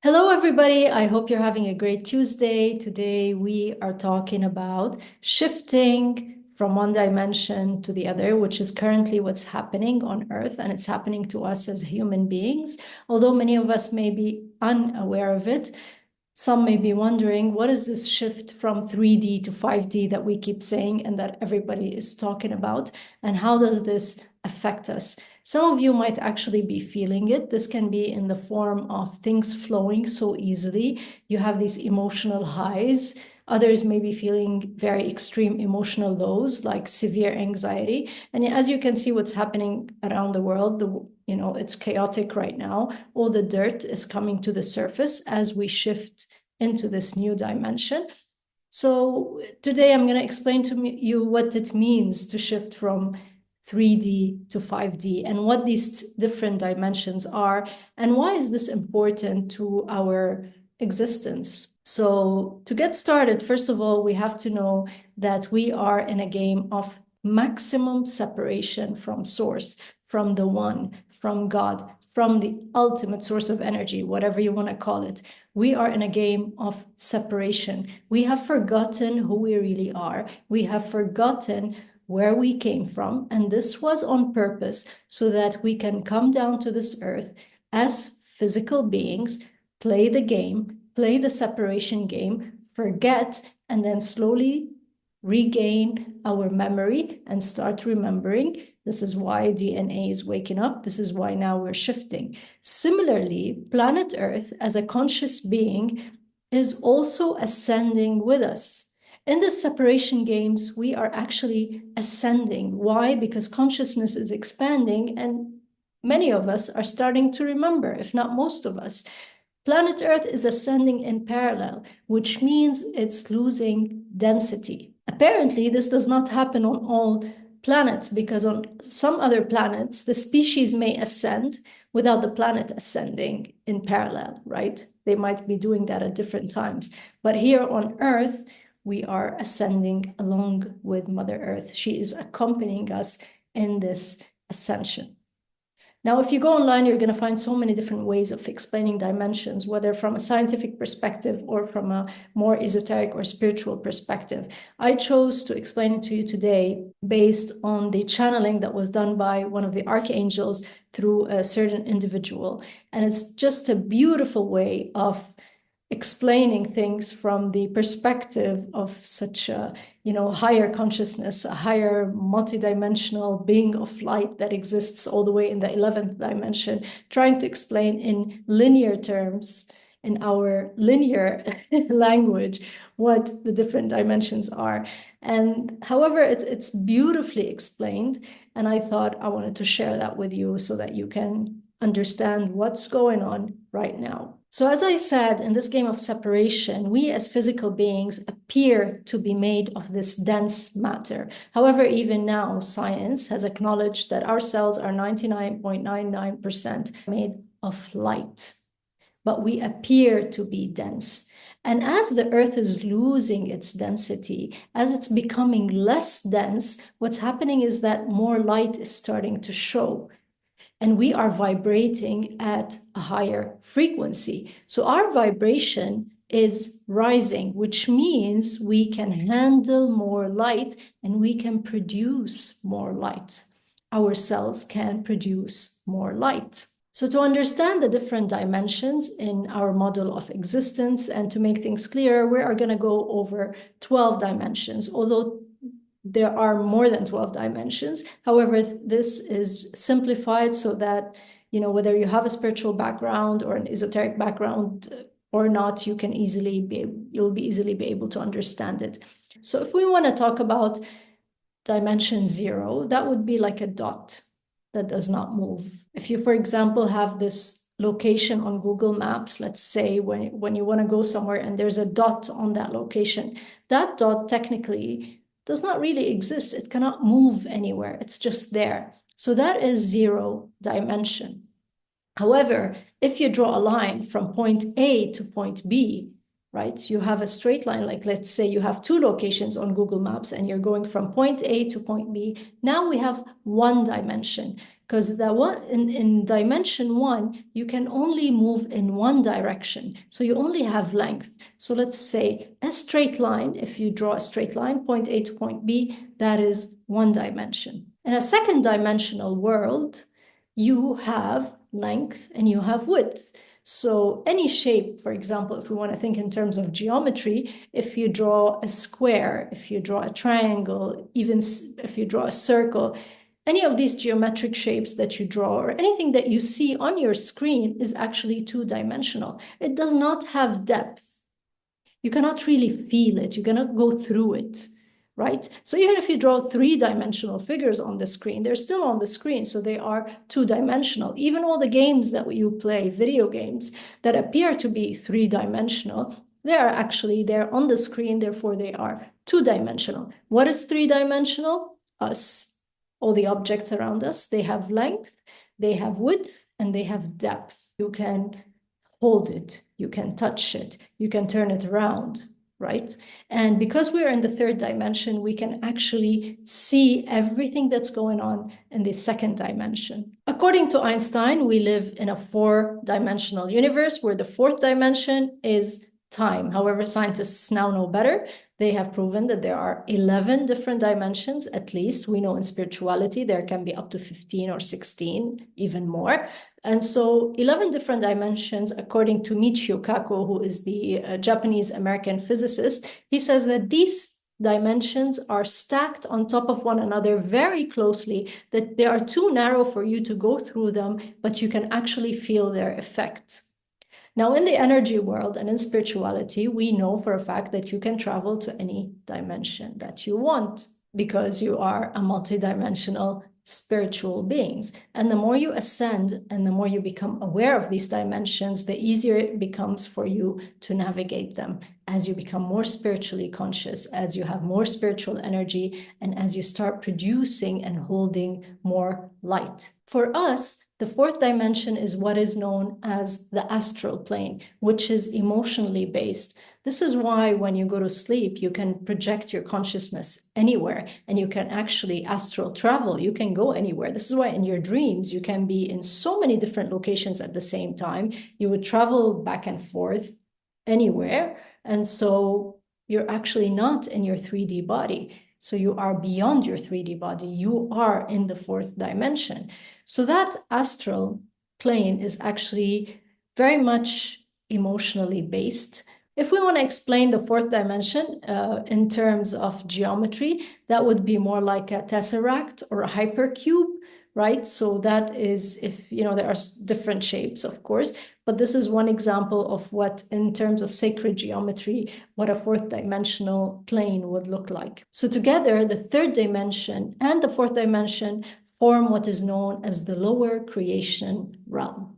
Hello, everybody. I hope you're having a great Tuesday. Today, we are talking about shifting from one dimension to the other, which is currently what's happening on Earth, and it's happening to us as human beings. Although many of us may be unaware of it, some may be wondering, what is this shift from 3D to 5D that we keep saying and that everybody is talking about? And how does this affect us? Some of you might actually be feeling it. This can be in the form of things flowing so easily. You have these emotional highs. Others may be feeling very extreme emotional lows, like severe anxiety. And as you can see what's happening around the world, it's chaotic right now. All the dirt is coming to the surface as we shift into this new dimension. So today I'm going to explain to you what it means to shift from 3D to 5D and what these different dimensions are and why is this important to our existence. So to get started, first of all, we have to know that we are in a game of maximum separation from source, from the one, from God, from the ultimate source of energy, whatever you want to call it. We are in a game of separation. We have forgotten who we really are. We have forgotten where we came from, and this was on purpose so that we can come down to this earth as physical beings, play the game, play the separation game, forget, and then slowly regain our memory and start remembering. This is why DNA is waking up. This is why now we're shifting. Similarly, planet Earth as a conscious being is also ascending with us. In the separation games, we are actually ascending. Why? Because consciousness is expanding and many of us are starting to remember, if not most of us. Planet Earth is ascending in parallel, which means it's losing density. Apparently, this does not happen on all planets because on some other planets, the species may ascend without the planet ascending in parallel, right? They might be doing that at different times. But here on Earth, we are ascending along with Mother Earth. She is accompanying us in this ascension. Now, if you go online, you're going to find so many different ways of explaining dimensions, whether from a scientific perspective or from a more esoteric or spiritual perspective. I chose to explain it to you today based on the channeling that was done by one of the archangels through a certain individual. And it's just a beautiful way of explaining things from the perspective of such a higher consciousness, a higher multidimensional being of light that exists all the way in the 11th dimension, trying to explain in linear terms, in our linear language, what the different dimensions are. And however, it's beautifully explained. And I thought I wanted to share that with you so that you can understand what's going on right now. So as I said, in this game of separation, we as physical beings appear to be made of this dense matter. However, even now, science has acknowledged that our cells are 99.99% made of light, but we appear to be dense. And as the Earth is losing its density, as it's becoming less dense, what's happening is that more light is starting to show. And we are vibrating at a higher frequency. So our vibration is rising, which means we can handle more light and we can produce more light. Our cells can produce more light. So to understand the different dimensions in our model of existence and to make things clearer, we are going to go over 12 dimensions, although there are more than 12 dimensions. However, this is simplified so that, whether you have a spiritual background or an esoteric background or not, you'll be easily be able to understand it. So if we want to talk about dimension 0, that would be like a dot that does not move. If you, for example, have this location on Google Maps, let's say when you want to go somewhere and there's a dot on that location, that dot technically does not really exist. It cannot move anywhere. It's just there. So that is 0 dimension. However, if you draw a line from point A to point B, right, you have a straight line, like let's say you have 2 locations on Google Maps and you're going from point A to point B. Now we have 1 dimension because the one in dimension one, you can only move in one direction. So you only have length. So let's say a straight line, if you draw a straight line, point A to point B, that is one dimension. In a second dimensional world, you have length and you have width. So any shape, for example, if we want to think in terms of geometry, if you draw a square, if you draw a triangle, even if you draw a circle, any of these geometric shapes that you draw or anything that you see on your screen is actually two-dimensional. It does not have depth. You cannot really feel it. You cannot go through it, right? So even if you draw three-dimensional figures on the screen, they're still on the screen, so they are two-dimensional. Even all the games that you play, video games, that appear to be three-dimensional, they're on the screen, therefore they are two-dimensional. What is three-dimensional? Us. All the objects around us, they have length, they have width, and they have depth. You can hold it, you can touch it, you can turn it around, right? And because we're in the third dimension, we can actually see everything that's going on in the second dimension. According to Einstein, we live in a four-dimensional universe where the fourth dimension is time. However, scientists now know better. They have proven that there are 11 different dimensions, at least. We know in spirituality, there can be up to 15 or 16, even more. And so 11 different dimensions, according to Michio Kaku, who is the Japanese-American physicist, he says that these dimensions are stacked on top of one another very closely, that they are too narrow for you to go through them, but you can actually feel their effect. Now, in the energy world and in spirituality, we know for a fact that you can travel to any dimension that you want because you are a multidimensional spiritual beings. And the more you ascend and the more you become aware of these dimensions, the easier it becomes for you to navigate them as you become more spiritually conscious, as you have more spiritual energy, and as you start producing and holding more light. For us, the fourth dimension is what is known as the astral plane, which is emotionally based. This is why when you go to sleep, you can project your consciousness anywhere and you can actually astral travel. You can go anywhere. This is why in your dreams, you can be in so many different locations at the same time. You would travel back and forth anywhere. And so you're actually not in your 3D body. So you are beyond your 3D body. You are in the fourth dimension. So that astral plane is actually very much emotionally based. If we want to explain the fourth dimension in terms of geometry, that would be more like a tesseract or a hypercube, right? So that is, if, there are different shapes, of course, but this is one example of what, in terms of sacred geometry, what a fourth dimensional plane would look like. So together, the third dimension and the fourth dimension form what is known as the lower creation realm.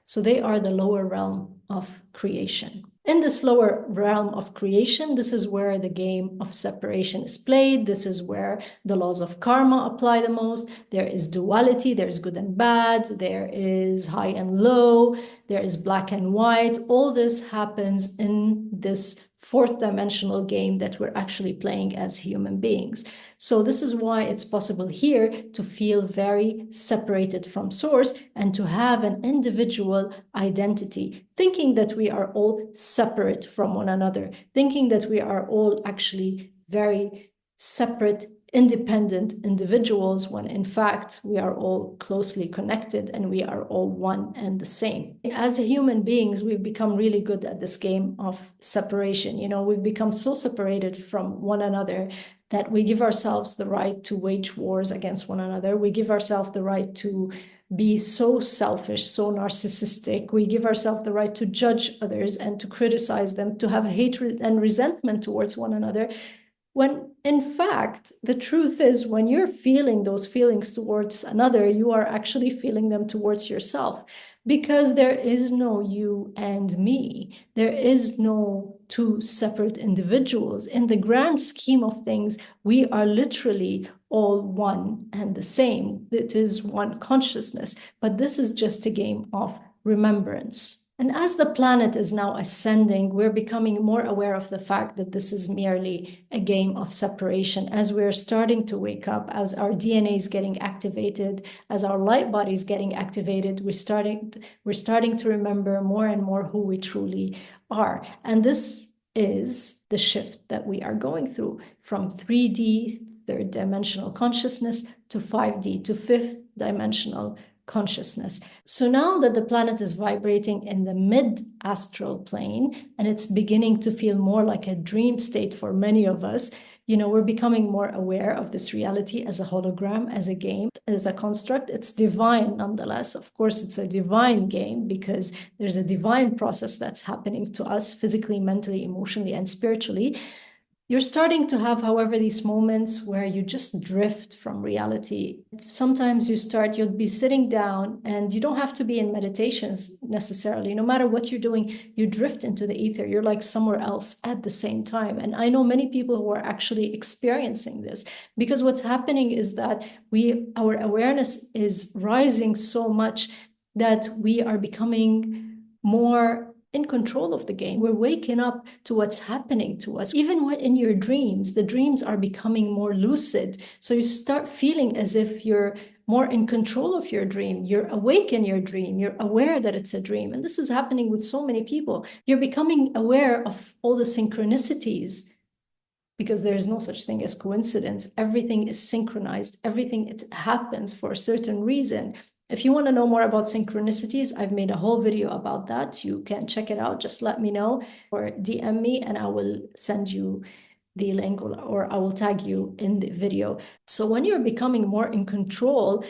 So they are the lower realm of creation. In this lower realm of creation, this is where the game of separation is played. This is where the laws of karma apply the most. There is duality, there's good and bad, there is high and low, there is black and white. All this happens in this fourth dimensional game that we're actually playing as human beings. So this is why it's possible here to feel very separated from source and to have an individual identity, thinking that we are all separate from one another, thinking that we are all actually very separate, independent individuals, when in fact we are all closely connected and we are all one and the same. As human beings, we've become really good at this game of separation. We've become so separated from one another that we give ourselves the right to wage wars against one another. We give ourselves the right to be so selfish, so narcissistic. We give ourselves the right to judge others and to criticize them, to have hatred and resentment towards one another. When in fact, the truth is, when you're feeling those feelings towards another, you are actually feeling them towards yourself, because there is no you and me. There is no two separate individuals. In the grand scheme of things, we are literally all one and the same. It is one consciousness, but this is just a game of remembrance. And as the planet is now ascending, we're becoming more aware of the fact that this is merely a game of separation. As we're starting to wake up, as our DNA is getting activated, as our light body is getting activated, we're starting to remember more and more who we truly are. And this is the shift that we are going through from 3D, third dimensional consciousness, to 5D, to fifth dimensional consciousness. So now that the planet is vibrating in the mid astral plane and it's beginning to feel more like a dream state for many of us, we're becoming more aware of this reality as a hologram, as a game, as a construct. It's divine nonetheless. Of course, it's a divine game because there's a divine process that's happening to us physically, mentally, emotionally, and spiritually. You're starting to have, however, these moments where you just drift from reality. Sometimes you'll be sitting down and you don't have to be in meditations necessarily. No matter what you're doing, you drift into the ether. You're like somewhere else at the same time. And I know many people who are actually experiencing this because what's happening is that our awareness is rising so much that we are becoming more in control of the game. We're waking up to what's happening to us. Even in your dreams, the dreams are becoming more lucid. So you start feeling as if you're more in control of your dream. You're awake in your dream. You're aware that it's a dream. And this is happening with so many people. You're becoming aware of all the synchronicities because there is no such thing as coincidence. Everything is synchronized. Everything it happens for a certain reason. If you want to know more about synchronicities, I've made a whole video about that. You can check it out. Just let me know or DM me and I will send you the link or I will tag you in the video. So when you're becoming more in control,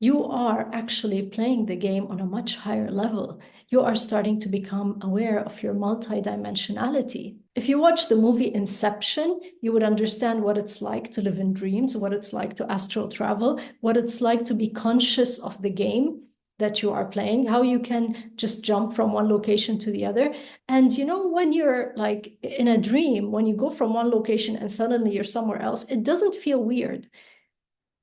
you are actually playing the game on a much higher level. You are starting to become aware of your multidimensionality. If you watch the movie Inception, you would understand what it's like to live in dreams, what it's like to astral travel, what it's like to be conscious of the game that you are playing, how you can just jump from one location to the other. And when you're like in a dream, when you go from one location and suddenly you're somewhere else, it doesn't feel weird.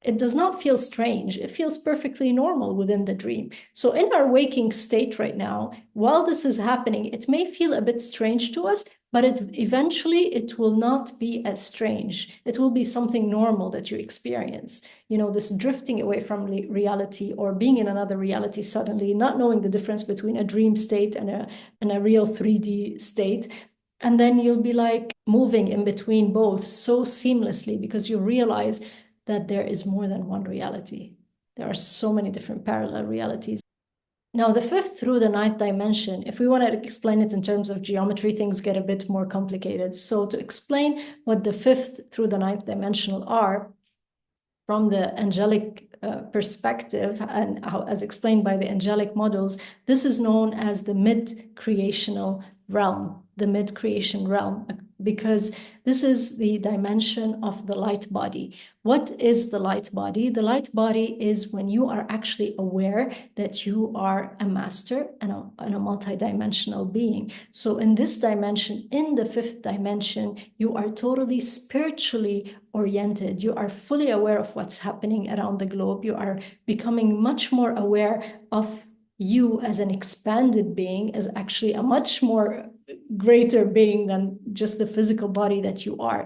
It does not feel strange. It feels perfectly normal within the dream. So in our waking state right now, while this is happening, it may feel a bit strange to us, but eventually it will not be as strange. It will be something normal that you experience. This drifting away from reality or being in another reality suddenly, not knowing the difference between a dream state and a real 3D state. And then you'll be like moving in between both so seamlessly because you realize that there is more than one reality. There are so many different parallel realities. Now, the fifth through the ninth dimension, if we want to explain it in terms of geometry, things get a bit more complicated. So to explain what the fifth through the ninth dimensional are, from the angelic perspective and as explained by the angelic models, this is known as the mid-creational realm, the mid-creation realm, because this is the dimension of the light body. What is the light body? The light body is when you are actually aware that you are a master and a multidimensional being. So in this dimension, in the fifth dimension, you are totally spiritually oriented. You are fully aware of what's happening around the globe. You are becoming much more aware of you as an expanded being, as actually a much more greater being than just the physical body that you are.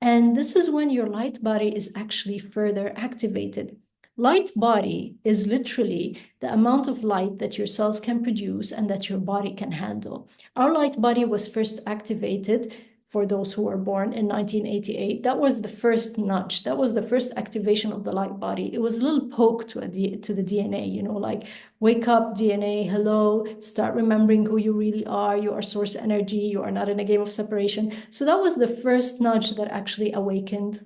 And this is when your light body is actually further activated. Light body is literally the amount of light that your cells can produce and that your body can handle. Our light body was first activated for those who were born in 1988. That was the first nudge. That was the first activation of the light body. It was a little poke to the DNA, like wake up DNA, hello, start remembering who you really are. You are source energy. You are not in a game of separation. So that was the first nudge that actually awakened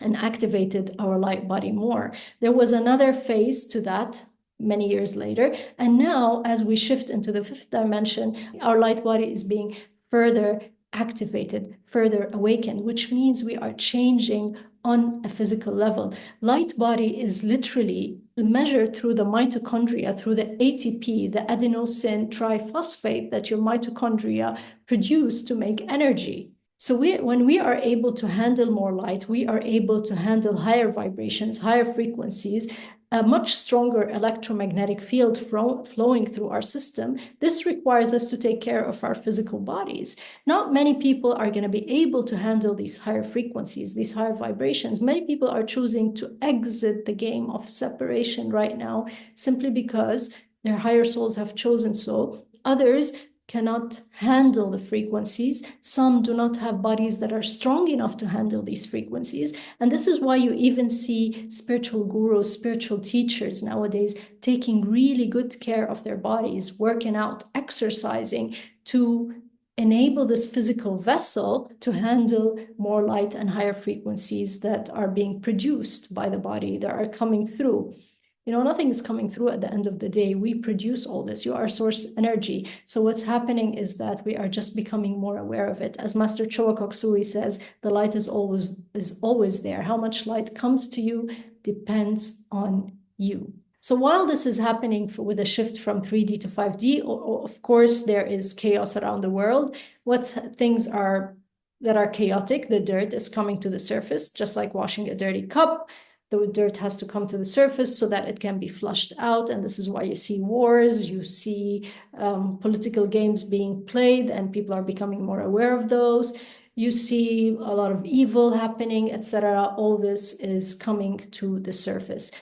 and activated our light body more. There was another phase to that many years later. And now, as we shift into the fifth dimension, our light body is being further activated, further awakened, which means we are changing on a physical level. Light body is literally measured through the mitochondria, through the ATP, the adenosine triphosphate that your mitochondria produce to make energy. So when we are able to handle more light, we are able to handle higher vibrations, higher frequencies, a much stronger electromagnetic field flowing through our system, this requires us to take care of our physical bodies. Not many people are going to be able to handle these higher frequencies, these higher vibrations. Many people are choosing to exit the game of separation right now simply because their higher souls have chosen so. Others cannot handle the frequencies. Some do not have bodies that are strong enough to handle these frequencies. And this is why you even see spiritual gurus, spiritual teachers nowadays taking really good care of their bodies, working out, exercising to enable this physical vessel to handle more light and higher frequencies that are being produced by the body, that are coming through. Nothing is coming through at the end of the day. We produce all this. You are source energy. So what's happening is that we are just becoming more aware of it. As Master Choa Kok Sui says, the light is always there. How much light comes to you depends on you. So while this is happening with a shift from 3D to 5D, of course, there is chaos around the world. Things that are chaotic, the dirt is coming to the surface, just like washing a dirty cup. The dirt has to come to the surface so that it can be flushed out. And this is why you see wars, you see political games being played, and people are becoming more aware of those. You see a lot of evil happening, etc. All this is coming to the surface.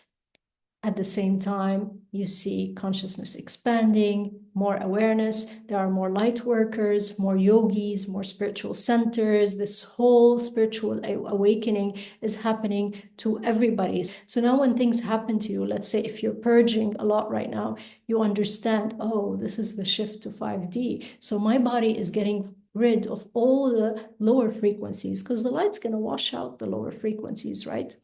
At the same time, you see consciousness expanding, more awareness. There are more light workers, more yogis, more spiritual centers. This whole spiritual awakening is happening to everybody. So now when things happen to you, let's say if you're purging a lot right now, you understand, oh, this is the shift to 5D. So my body is getting rid of all the lower frequencies because the light's going to wash out the lower frequencies, right?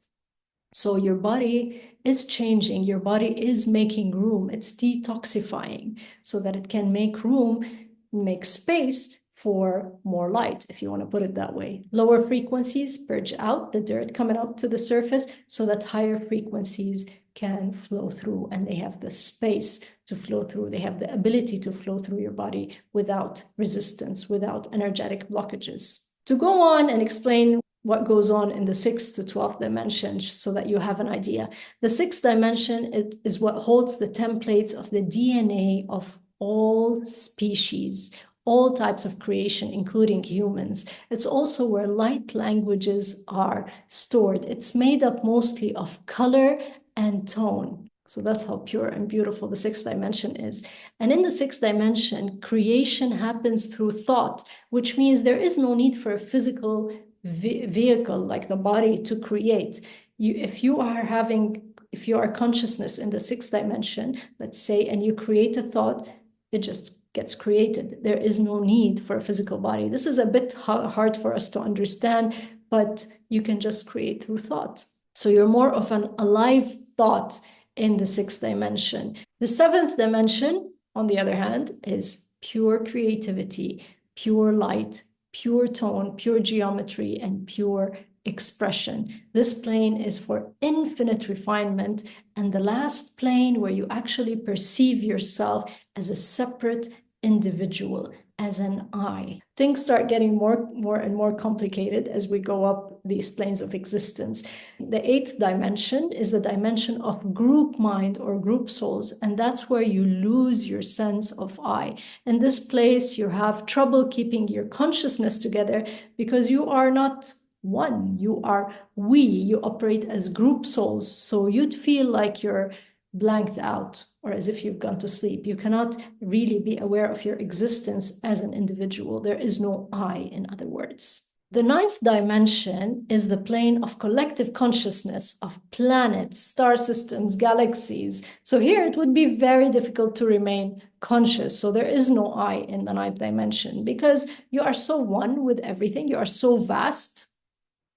So your body is changing, your body is making room, it's detoxifying so that it can make room, make space for more light, if you want to put it that way. Lower frequencies purge out the dirt coming up to the surface so that higher frequencies can flow through, and they have the space to flow through. They have the ability to flow through your body without resistance, without energetic blockages. To go on and explain what goes on in the 6th to 12th dimension so that you have an idea. The 6th dimension is what holds the templates of the DNA of all species, all types of creation, including humans. It's also where light languages are stored. It's made up mostly of color and tone. So that's how pure and beautiful the 6th dimension is. And in the 6th dimension, creation happens through thought, which means there is no need for a physical vehicle like the body to create. If you are consciousness in the 6th dimension, let's say, and you create a thought, it just gets created. There is no need for a physical body. This is a bit hard for us to understand, but you can just create through thought. So you're more of an alive thought in the 6th dimension. The 7th dimension, on the other hand, is pure creativity, pure light, pure tone, pure geometry, and pure expression. This plane is for infinite refinement, and the last plane where you actually perceive yourself as a separate individual, as an I. Things start getting more and more complicated as we go up these planes of existence. The 8th dimension is the dimension of group mind or group souls, and that's where you lose your sense of I. In this place, you have trouble keeping your consciousness together because you are not one, you are we, you operate as group souls. So you'd feel like you're blanked out or as if you've gone to sleep. You cannot really be aware of your existence as an individual. There is no I, in other words. The 9th dimension is the plane of collective consciousness of planets, star systems, galaxies. So here it would be very difficult to remain conscious. So there is no I in the 9th dimension because you are so one with everything. You are so vast.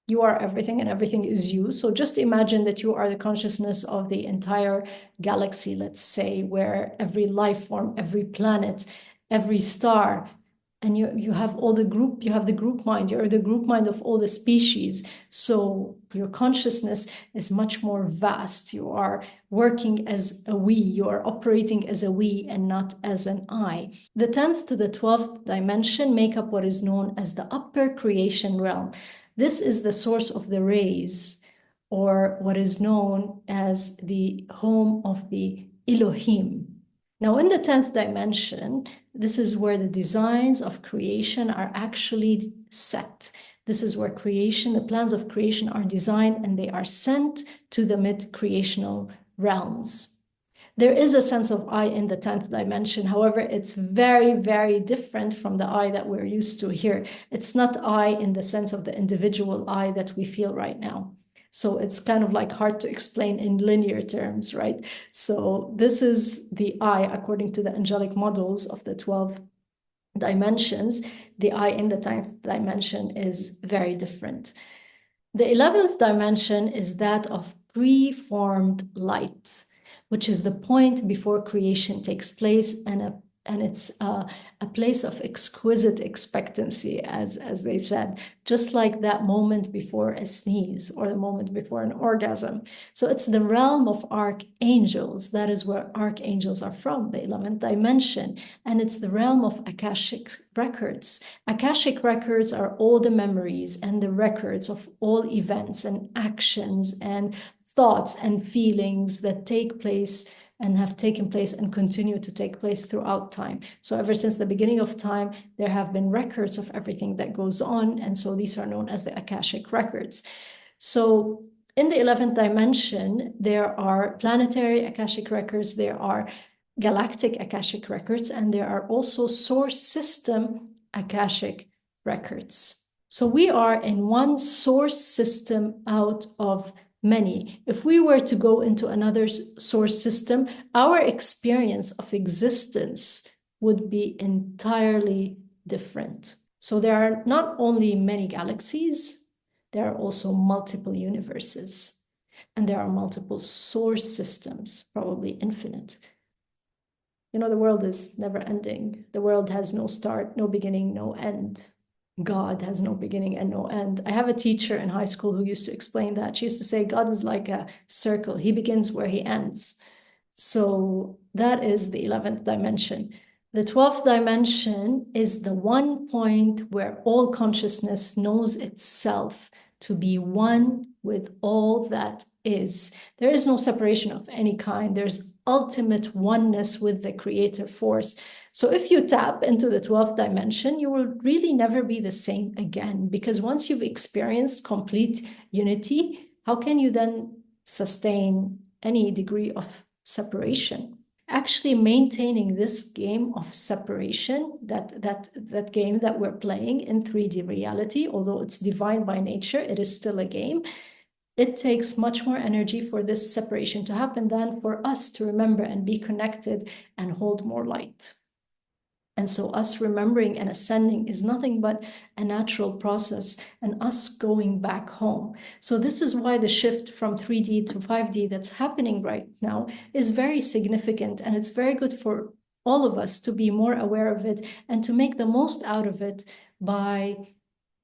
You are everything and everything is you. So just imagine that you are the consciousness of the entire galaxy, let's say, where every life form, every planet, every star, and you have all the group, you have the group mind, you're the group mind of all the species. So your consciousness is much more vast. You are working as a we, you are operating as a we and not as an I. The 10th to the 12th dimension make up what is known as the upper creation realm. This is the source of the rays, or what is known as the home of the Elohim. Now, in the 10th dimension, this is where the designs of creation are actually set. This is where creation, the plans of creation are designed and they are sent to the mid-creational realms. There is a sense of I in the 10th dimension. However, it's very, very different from the I that we're used to here. It's not I in the sense of the individual I that we feel right now. So it's kind of like hard to explain in linear terms, right? So this is the I according to the angelic models of the 12 dimensions. The I in the 10th dimension is very different. The 11th dimension is that of preformed light, which is the point before creation takes place, and it's a place of exquisite expectancy, as they said, just like that moment before a sneeze or the moment before an orgasm. So it's the realm of archangels. That is where archangels are from, the 11th dimension. And it's the realm of Akashic records. Akashic records are all the memories and the records of all events and actions and thoughts and feelings that take place and have taken place and continue to take place throughout time. So ever since the beginning of time, there have been records of everything that goes on. And so these are known as the Akashic records. So in the 11th dimension, there are planetary Akashic records, there are galactic Akashic records, and there are also source system Akashic records. So we are in one source system out of many. If we were to go into another source system, our experience of existence would be entirely different. So there are not only many galaxies, there are also multiple universes, and there are multiple source systems, probably infinite. You know, the world is never ending. The world has no start, no beginning, no end. God has no beginning and no end. I have a teacher in high school who used to explain that. She used to say, God is like a circle. He begins where he ends. So that is the 11th dimension. The 12th dimension is the one point where all consciousness knows itself to be one with all that is. There is no separation of any kind. There's ultimate oneness with the creator force. So if you tap into the 12th dimension, you will really never be the same again, because once you've experienced complete unity, how can you then sustain any degree of separation? Actually maintaining this game of separation, that game that we're playing in 3D reality, although it's divine by nature, it is still a game. It takes much more energy for this separation to happen than for us to remember and be connected and hold more light. And so us remembering and ascending is nothing but a natural process and us going back home. So this is why the shift from 3D to 5D that's happening right now is very significant, and it's very good for all of us to be more aware of it and to make the most out of it by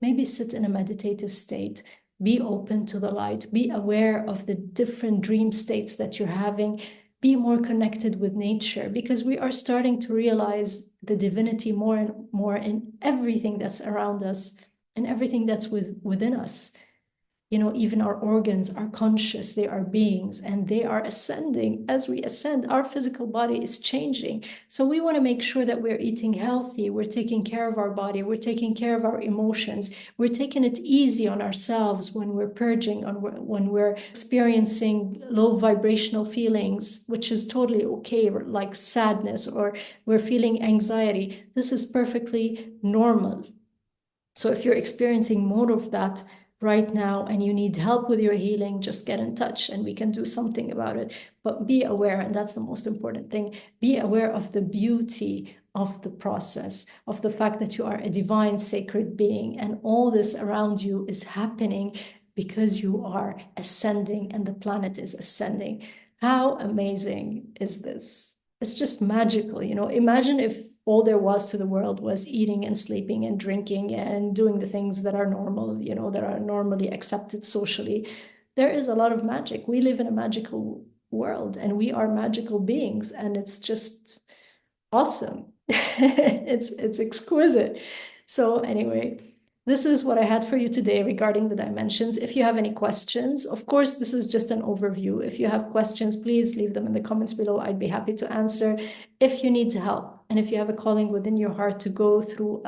maybe sit in a meditative state, be open to the light, be aware of the different dream states that you're having, be more connected with nature, because we are starting to realize the divinity more and more in everything that's around us and everything that's within us. You know, even our organs are conscious, they are beings, and they are ascending. As we ascend, our physical body is changing. So we want to make sure that we're eating healthy, we're taking care of our body, we're taking care of our emotions, we're taking it easy on ourselves when we're purging, when we're experiencing low vibrational feelings, which is totally okay, like sadness, or we're feeling anxiety. This is perfectly normal. So if you're experiencing more of that right now and you need help with your healing, just get in touch and we can do something about it. But be aware, and that's the most important thing, be aware of the beauty of the process, of the fact that you are a divine sacred being and all this around you is happening because you are ascending and the planet is ascending. How amazing is this? It's just magical, you know. Imagine if all there was to the world was eating and sleeping and drinking and doing the things that are normal, you know, that are normally accepted socially. There is a lot of magic. We live in a magical world and we are magical beings, and it's just awesome. It's exquisite. So anyway, this is what I had for you today regarding the dimensions. If you have any questions, of course, this is just an overview. If you have questions, please leave them in the comments below. I'd be happy to answer. If you need help, and if you have a calling within your heart to go through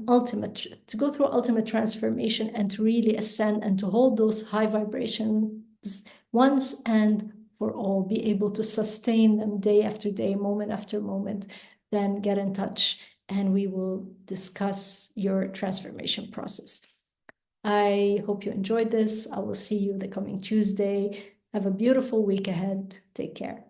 ultimate transformation and to really ascend and to hold those high vibrations once and for all, be able to sustain them day after day, moment after moment, then get in touch and we will discuss your transformation process. I hope you enjoyed this. I will see you the coming Tuesday. Have a beautiful week ahead. Take care.